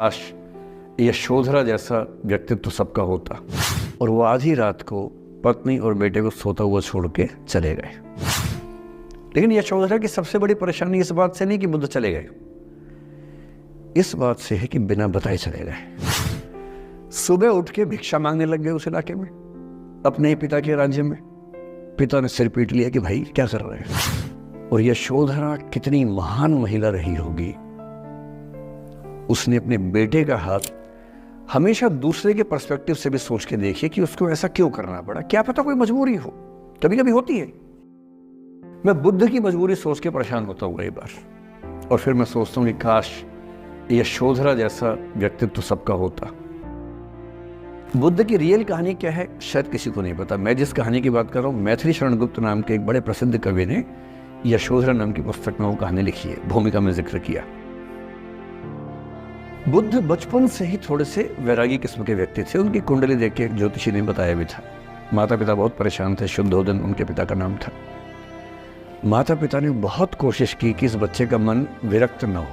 काश यशोधरा जैसा व्यक्तित्व सबका होता। और वो आधी रात को पत्नी और बेटे को सोता हुआ छोड़ के चले गए। लेकिन यशोधरा की सबसे बड़ी परेशानी इस बात से नहीं कि बुद्ध चले गए, इस बात से है कि बिना बताए चले गए। सुबह उठ के भिक्षा मांगने लग गए उस इलाके में, अपने ही पिता के राज्य में। पिता ने सिर पीट लिया कि भाई क्या कर रहे हैं। और यशोधरा कितनी महान महिला रही होगी, उसने अपने बेटे का हाथ हमेशा दूसरे के पर्सपेक्टिव से भी सोच के देखिए कि उसको ऐसा क्यों करना पड़ा। क्या पता कोई मजबूरी हो, कभी कभी होती है। मैं बुद्ध की मजबूरी सोच के परेशान होता हूँ कई बार, और फिर मैं सोचता हूँ कि काश यशोधरा जैसा व्यक्तित्व सबका होता। बुद्ध की रियल कहानी क्या है शायद किसी को नहीं पता। मैं जिस कहानी की बात कर रहा हूँ, मैथिली शरण गुप्त नाम के एक बड़े प्रसिद्ध कवि ने यशोधरा नाम की पुस्तक में वो कहानी लिखी है, भूमिका में जिक्र किया। बुद्ध बचपन से ही थोड़े से वैरागी किस्म के व्यक्ति थे। उनकी कुंडली देख के एक ज्योतिषी ने बताया भी था। माता पिता बहुत परेशान थे, शुद्धोदन उनके पिता का नाम था। माता पिता ने बहुत कोशिश की कि इस बच्चे का मन विरक्त न हो।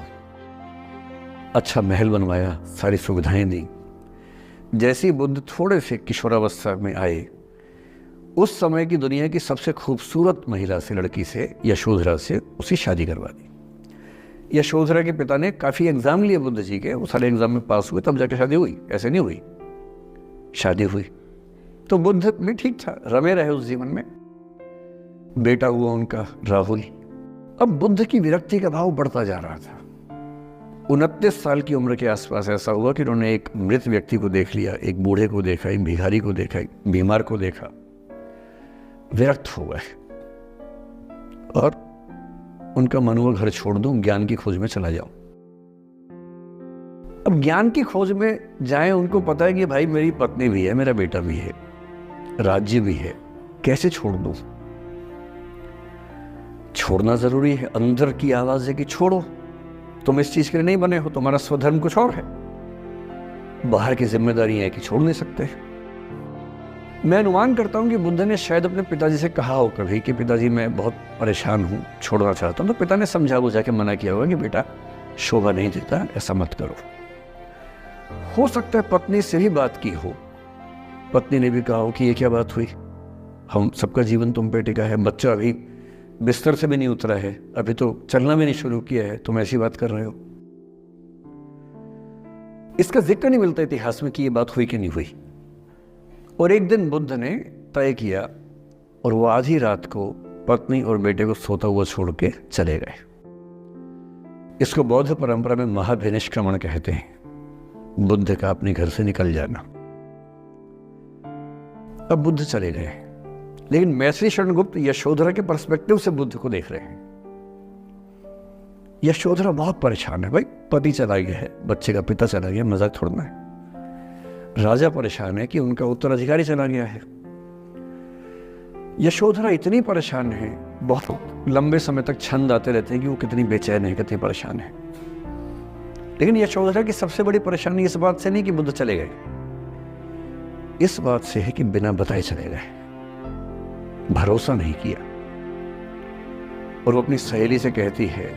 अच्छा महल बनवाया, सारी सुविधाएं दी। जैसे ही बुद्ध थोड़े से किशोरावस्था में आए, उस समय की दुनिया की सबसे खूबसूरत महिला से, लड़की से, यशोधरा से उसकी शादी करवा दी। यशोधरा के पिता ने काफ़ी एग्ज़ाम लिए बुद्ध जी के, वो सारे एग्ज़ाम में पास हुए तब जाके शादी हुई, ऐसे नहीं हुई। शादी हुई तो बुद्ध भी ठीक था, रमे रहे उस जीवन में। बेटा हुआ उनका राहुल। अब बुद्ध की विरक्ति का भाव बढ़ता जा रहा था। 29 साल की उम्र के आसपास ऐसा हुआ कि उन्होंने एक मृत व्यक्ति को देख लिया, एक बूढ़े को देखा, एक भिखारी को देखा, एक बीमार को देखा। विरक्त हो गए और उनका मन हुआ घर छोड़ दूं, ज्ञान की खोज में चला जाऊं। अब ज्ञान की खोज में जाएं, उनको पता है कि भाई मेरी पत्नी भी है, मेरा बेटा भी है, राज्य भी है, कैसे छोड़ दूं। छोड़ना जरूरी है। अंदर की आवाज है कि छोड़ो, तुम इस चीज के लिए नहीं बने हो, तुम्हारा स्वधर्म कुछ और है। बाहर की जिम्मेदारी है कि छोड़ नहीं सकते। मैं अनुमान करता हूं कि बुद्ध ने शायद अपने पिताजी से कहा हो कभी कि पिताजी मैं बहुत परेशान हूं, छोड़ना चाहता हूं। तो पिता ने समझा बुझा के मना किया होगा कि बेटा शोभा नहीं देता, ऐसा मत करो। हो सकता है पत्नी से ही बात की हो, पत्नी ने भी कहा हो कि ये क्या बात हुई, हम सबका जीवन तुम पे टिका है, बच्चा अभी बिस्तर से भी नहीं उतरा है, अभी तो चलना भी नहीं शुरू किया है, तुम ऐसी बात कर रहे हो। इसका जिक्र नहीं मिलता इतिहास में कि ये बात हुई कि नहीं हुई। और एक दिन बुद्ध ने तय किया और वो आधी रात को पत्नी और बेटे को सोता हुआ छोड़ के चले गए। इसको बौद्ध परंपरा में महाभिनिष्क्रमण कहते हैं, बुद्ध का अपने घर से निकल जाना। अब बुद्ध चले गए, लेकिन मैथिली शरण गुप्त यशोधरा के पर्सपेक्टिव से बुद्ध को देख रहे हैं। यशोधरा बहुत परेशान है, भाई पति चला गया है, बच्चे का पिता चला गया, मजाक थोड़ना है। राजा परेशान है कि उनका उत्तराधिकारी चला गया है। यशोधरा इतनी परेशान है, बहुत लंबे समय तक छंद आते रहते हैं कि वो कितनी बेचैन है, कितनी परेशान है। लेकिन यशोधरा की सबसे बड़ी परेशानी इस बात से नहीं कि बुद्ध चले गए, इस बात से है कि बिना बताए चले गए, भरोसा नहीं किया। और वो अपनी सहेली से कहती है,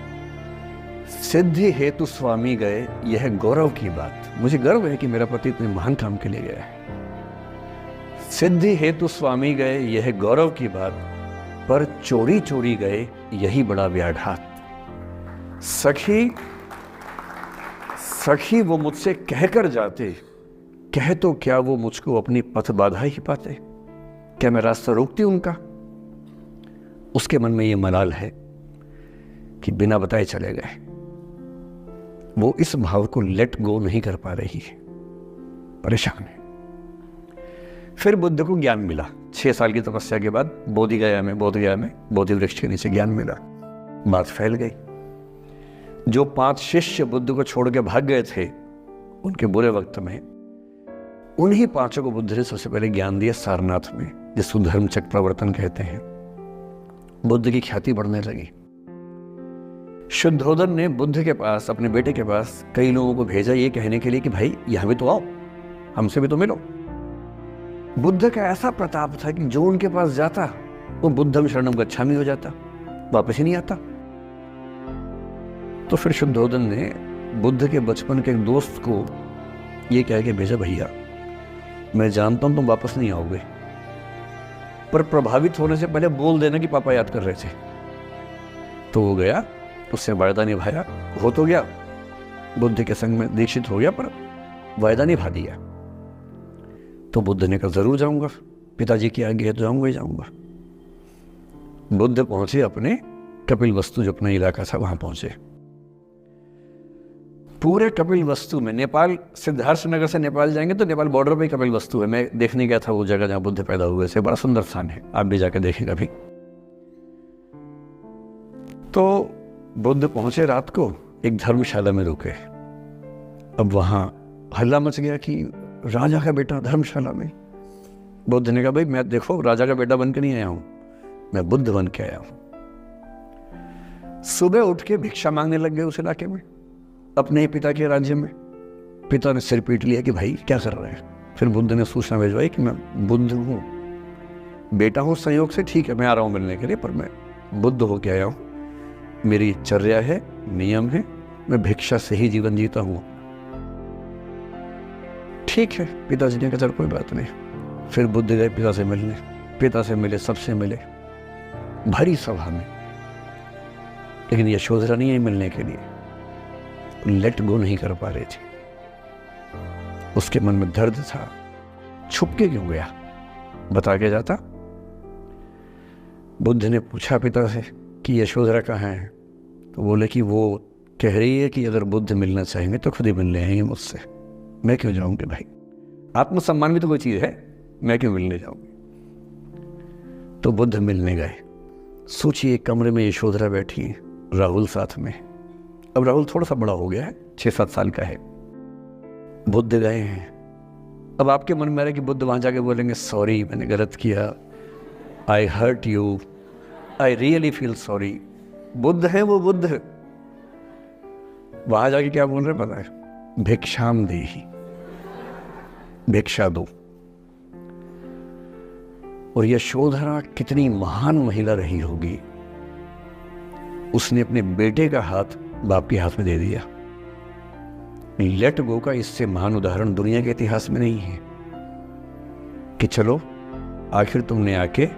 सिद्धि हेतु स्वामी गए, यह गौरव की बात। मुझे गर्व है कि मेरा पति इतने महान काम के लिए गया है। सिद्धि हेतु स्वामी गए, यह गौरव की बात, पर चोरी चोरी गए, यही बड़ा व्याघात। सखी सखी वो मुझसे कहकर जाते, कह तो क्या वो मुझको अपनी पथ बाधा ही पाते। क्या मैं रास्ता रोकती उनका। उसके मन में ये मलाल है कि बिना बताए चले गए। वो इस भाव को लेट गो नहीं कर पा रही है, परेशान है। फिर बुद्ध को ज्ञान मिला 6 साल की तपस्या के बाद, बोधगया में बोधि वृक्ष के नीचे ज्ञान मिला। बात फैल गई। जो 5 शिष्य बुद्ध को छोड़ के भाग गए थे उनके बुरे वक्त में, उन्हीं 5 को बुद्ध ने सबसे पहले ज्ञान दिया सारनाथ में, जिसको धर्मचक्र प्रवर्तन कहते हैं। बुद्ध की ख्याति बढ़ने लगी। शुद्धोदन ने बुद्ध के पास, अपने बेटे के पास कई लोगों को भेजा ये कहने के लिए कि भाई यहां भी तो आओ, हमसे भी तो मिलो। बुद्ध का ऐसा प्रताप था कि जो उनके पास जाता वो बुद्धम शरणम गच्छामि हो जाता, वापस ही नहीं आता। तो फिर शुद्धोदन ने बुद्ध के बचपन के एक दोस्त को ये कह के भेजा, भैया मैं जानता हूं तुम वापस नहीं आओगे, पर प्रभावित होने से पहले बोल देना कि पापा याद कर रहे थे। तो वो गया, उससे वायदा निभाया, हो तो गया, बुद्ध के संग में दीक्षित हो गया, पर वायदा निभा दिया। तो बुद्ध ने कहा जरूर जाऊंगा, पिताजी की आज्ञा है तो जाऊंगा ही जाऊंगा। बुद्ध पहुंचे अपने कपिलवस्तु, जो अपना इलाका था वहां पहुंचे। पूरे कपिलवस्तु में, नेपाल सिद्धार्थनगर से नेपाल जाएंगे तो नेपाल बॉर्डर पे ही कपिलवस्तु है। मैं देखने गया था वो जगह जहां बुद्ध पैदा हुए थे, बड़ा सुंदर स्थान है, आप भी जाकर देखें कभी। तो बुद्ध पहुंचे रात को, एक धर्मशाला में रुके। अब वहां हल्ला मच गया कि राजा का बेटा धर्मशाला में। बुद्ध ने कहा भाई मैं देखो राजा का बेटा बन के नहीं आया हूं, मैं बुद्ध बन के आया हूं। सुबह उठ के भिक्षा मांगने लग गए उस इलाके में, अपने ही पिता के राज्य में। पिता ने सिर पीट लिया कि भाई क्या कर रहे हैं। फिर बुद्ध ने सूचना भिजवाई कि मैं बुद्ध हूँ, बेटा हूँ संयोग से, ठीक है मैं आ रहा हूँ मिलने के लिए, पर मैं बुद्ध होके आया हूँ, मेरी चर्या है, नियम है, मैं भिक्षा से ही जीवन जीता हूँ। ठीक है, पिताजी ने कहा चल कोई बात नहीं। फिर बुद्ध गए पिता से मिलने, पिता से मिले, सबसे मिले, भरी सभा में। लेकिन यशोधरा नहीं आई मिलने के लिए, लेट गो नहीं कर पा रही थी। उसके मन में दर्द था, छुप के क्यों गया, बता के जाता। बुद्ध ने पूछा पिता से कि यशोधरा कहाँ है, तो बोले कि वो कह रही है कि अगर बुद्ध मिलना चाहेंगे तो खुद ही मिलने आएंगे मुझसे, मैं क्यों जाऊंगी भाई, आत्मसम्मान भी तो कोई चीज है, मैं क्यों मिलने जाऊंगी। तो बुद्ध मिलने गए। सोचिए कमरे में यशोधरा बैठी, राहुल साथ में। अब राहुल थोड़ा सा बड़ा हो गया है, 6-7 साल का है। बुद्ध गए हैं। अब आपके मन में आ रहा है कि बुद्ध वहां जाके बोलेंगे सॉरी मैंने गलत किया, I hurt you, I really feel sorry. बुद्ध है वो बुद्ध, वहां जाके क्या बोल रहे पता है, भिक्षाम देहि, भिक्षा दो। और यशोधरा कितनी महान महिला रही होगी, उसने अपने बेटे का हाथ बाप के हाथ में दे दिया। लेट गो का इससे महान उदाहरण दुनिया के इतिहास में नहीं है कि चलो आखिर तुमने आके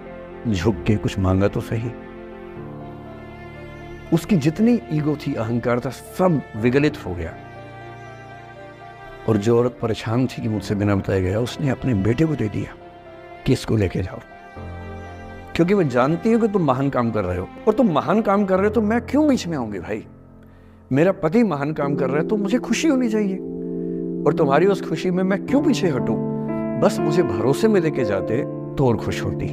झुक के कुछ मांगा तो सही। उसकी जितनी ईगो थी, अहंकार था, सब विगलित हो गया। और जो औरत परेशान थी कि मुझसे बिना बताया गया, उसने अपने बेटे को दे दिया कि इसको लेके जाओ, क्योंकि मैं जानती हूं कि तुम महान काम कर रहे हो, और तुम महान काम कर रहे हो तो मैं क्यों बीच में आऊंगी भाई। मेरा पति महान काम कर रहा है तो मुझे खुशी होनी चाहिए, और तुम्हारी उस खुशी में मैं क्यों पीछे हटूं। बस मुझे भरोसे में लेके जाते तो और खुश होती।